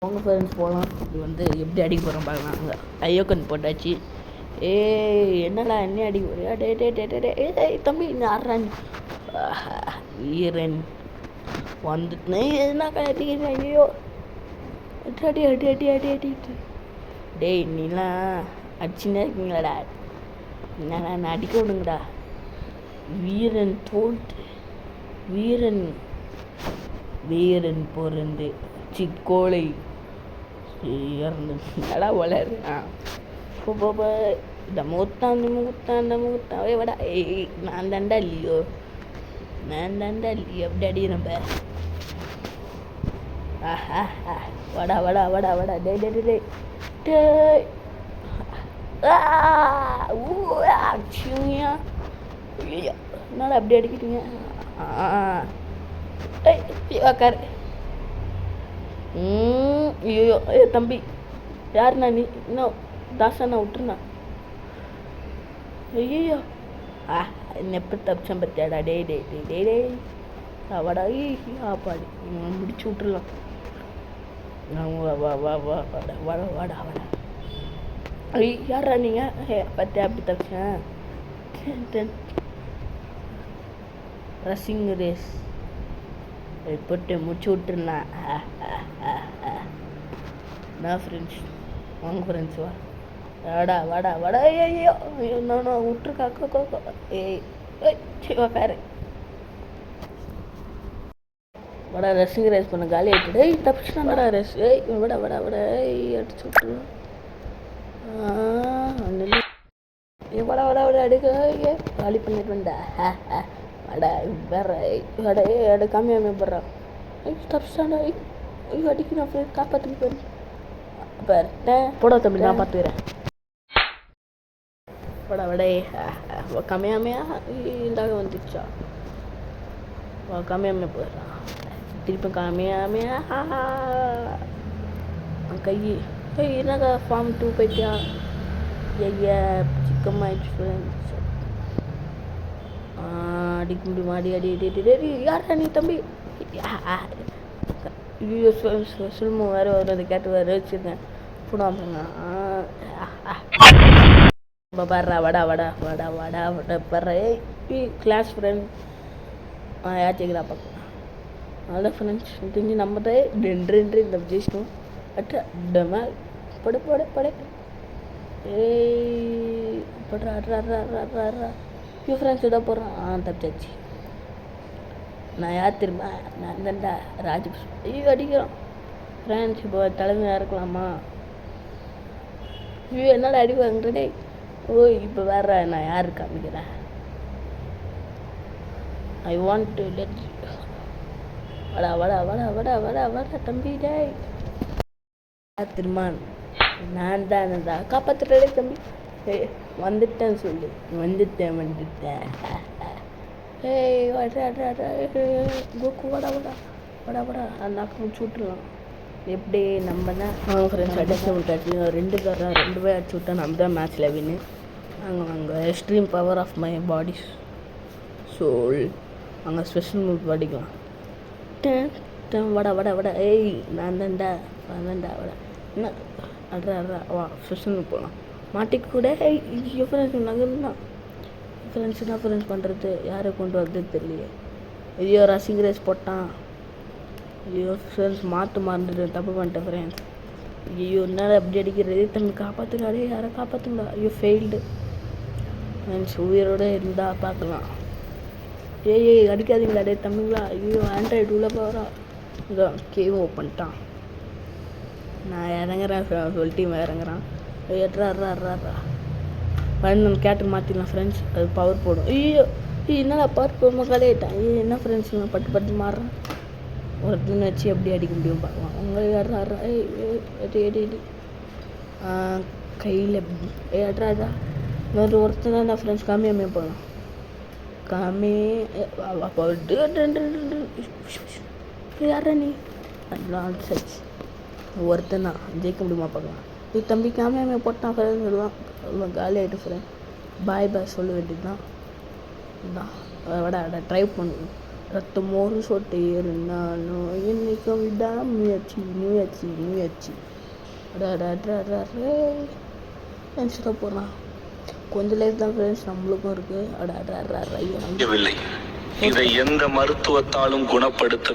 அவங்க ஃப்ரெண்ட்ஸ் போகலாம். இது வந்து எப்படி அடிக்க போகிறோம் பார்க்கலாம். அங்கே ஐயோக்கன் போட்டாச்சு. என்னடா என்ன அடிக்க போறியா? டே தம்பி இன்னும் ஆடுறான் வீரன் வந்துட்டு என்ன அடிக்கிறேன். ஐயோ அடி அடி அடி அடி அடி டேய் நீலாம் அடிச்சுன்னே இருக்கீங்களாடா. என்னடா நான் அடிக்க விடுங்கடா. வீரன் தோல்ட்டு வீரன் வீரன் பிறந்து சிக்கோளை இறந்துடா வளரு. போ இந்த முகத்தான் வடா. நான் தாண்டா இல்லையோ எப்படி அடி நம்ம வடா வடா வடா வடா டே டே டே டே என்னால் அப்படி அடிக்கிட்டீங்க. உக்காரு. ஐயோ தம்பி யாருண்ணா நீ? இன்னும் தாசாண்ணா விட்டுருண்ணா. ஐயோ நெப்ப தப்பிச்சம் பத்தியாடா. டே டே டே டே டே வாடா. ஆப்பாடி முடிச்சு விட்டுருலாம். வா வா வா வா வாடா வாடா வாடா வாடா. யாரா நீங்கள்? பத்தியா அப்படி தப்பிச்சேன். ரசிங் ரேஸ் போட்டு முடிச்சு விட்டுருண்ணா. நான் ஃப்ரெண்ட்ஸ் வாங்க ஃப்ரெண்ட்ஸ் வா வாடா வாடா வாடா. ஐயோ நான் விட்டுருக்கா. உக்காரு வடா. ரசிங் ரேஸ் பண்ண காலி ஆகிட்டு தப்பிச்சுட்டாங்கடா ரேஸ். விட விட விட அடிச்சு விட்டுருவோம். வட வட விட அடிக்க காலி பண்ணிட்டு வந்தா. வட வேற வட எடு கம்மியாமே போடுறா. தப்பிச்சாண்டா. அடிக்கிறேன் ஃப்ரெண்ட் காப்பாற்றுக்கு போய் போட தம்பி நான் பார்த்துக்கிறேன். வட வடே கம்மியாமையா இந்தாக வந்துச்சா. கம்மியாமே போயிடுறான். திருப்பி கம்மியாமையா கை என்னக்கா ஃபார்ம் 2 போயிட்டியா? ஐயா சிக்கமாயிடுச்சு ஃப்ரெண்ட்ஸ். அடிக்க முடியுமா? அடி அடி அடி அடி. யாரா நீ தம்பி? சுல்மு வேறு வருது கேட்டு வேறு வச்சுருக்கேன். போடாமங்க பாடுறா. வடா வடா வடா வடா வட படுற. கிளாஸ் ஃப்ரெண்ட் யாச்சிக்கிறா பார்க்கலாம். அதான் ஃப்ரெண்ட்ஸ் தெரிஞ்சு நம்ம தான் ரெண்டு இந்த ஜெயிச்சிட்டோம். டமா படு படு படு. படுறா. ஃப்ரெண்ட்ஸ் இதாக போடுறான். தப்பிச்சாச்சு. நான் யார் திரும்ப? நான் தான்டா ராஜபுஷ். அடிக்கிறோம் ஃப்ரெண்ட்ஸ். இப்போ தலைமையாக இருக்கலாமா? என்னடா அடி வாங்குறே. இப்போ வேற நான் யாரு காமிக்கிறேன். ஐ வாண்ட் டு லெட் வடா வடா வடா வடா வடா வடா தம்பி. டேய் திருமான் நான் தானடா காப்பாற்றுறே தம்பி. வந்துட்டேன்னு சொல்லு. வந்துட்டேன் கோக்கு வடா வடா வடா வடா. அந்த முடிச்சு விட்டுருலாம். எப்படி நம்ம தான் ஃப்ரெண்ட்ஸ் அடிச்சு விட்டாச்சு. 2 பேர் அடிச்சு விட்டா நம்ம தான் மேட்ச்சில் வின்னு. அங்கே extreme power of my body soul. அங்கே ஸ்பெஷல் மூவ் படிக்கலாம். வடா வடா வடா. நான் தான்டா வடா. என்ன அட்ரா வா ஸ்பெஷல் மூவ் போகலாம். மாட்டிக்கு கூட ஃப்ரெண்ட்ஸ் நகர்ந்தான். ஃப்ரெண்ட்ஸ் என்ன ஃப்ரெண்ட்ஸ் பண்ணுறது? யாரை கொண்டு வரது தெரியலையே. ஐயோ ரசிங் ரேஸ் போட்டான். ஐயோ ஃப்ரெண்ட்ஸ் மறந்துட்டு தப்பு பண்ணிட்டேன் ஃப்ரெண்ட்ஸ். ஐயோ என்னால் அப்படி அடிக்கிறது. தம்பி காப்பாற்றுக்காடே. யாரை காப்பாற்றுங்களா? ஐயோ ஃபெயில்டு ஃப்ரெண்ட்ஸ். உயிரோடு இருந்தால் பார்க்கலாம். அடிக்காதீங்களா டே தம்பிங்களா. ஐயோ ஆண்ட்ராய்டு உள்ள போகிறா. இதோ கேவ் பண்ணிட்டான். நான் இறங்குறேன் சொல்லிட்டு இறங்குறான். எட்ரா நம்ம கேட்டு மாற்றிடலாம் ஃப்ரெண்ட்ஸ். அது பவர் போடும். ஐயோ என்னடா பவர் போகாமல் கலையிட்டான். என்ன ஃப்ரெண்ட்ஸ் நான் பட்டு மாறுறேன். ஒரு துணி வச்சு எப்படி அடிக்க முடியும் பார்க்கலாம். உங்களை அட்ரா கையில் அட்ராதா. இன்னொரு ஒருத்தர் தான் ஃப்ரெண்ட்ஸ் கம்மியாமே போகலாம். யாரா நீ? சச் ஒருத்தன் தான் ஜெயிக்க முடியுமா பார்க்கலாம். இது தம்பி காமியாமே போட்டான் ஃப்ரெண்ட்ஸ். எல்லாம் காலி ஆகிட்டு ஃப்ரெண்ட். பாய் சொல்ல வேண்டியது தான். வடா ட்ரைவ் பண்ணுவோம். ரத்தம் ஒரு சொட்டு இருந்தாலும் என்னைக்கும் விடாம முயற்சி முயற்சி முயற்சி. ஃப்ரெண்ட்ஸ் தான் போகிறான். கொஞ்சம் லைஃப் தான் ஃப்ரெண்ட்ஸ் நம்மளுக்கும் இருக்குது. ஐயோ இதை எந்த மருத்துவத்தாலும் குணப்படுத்த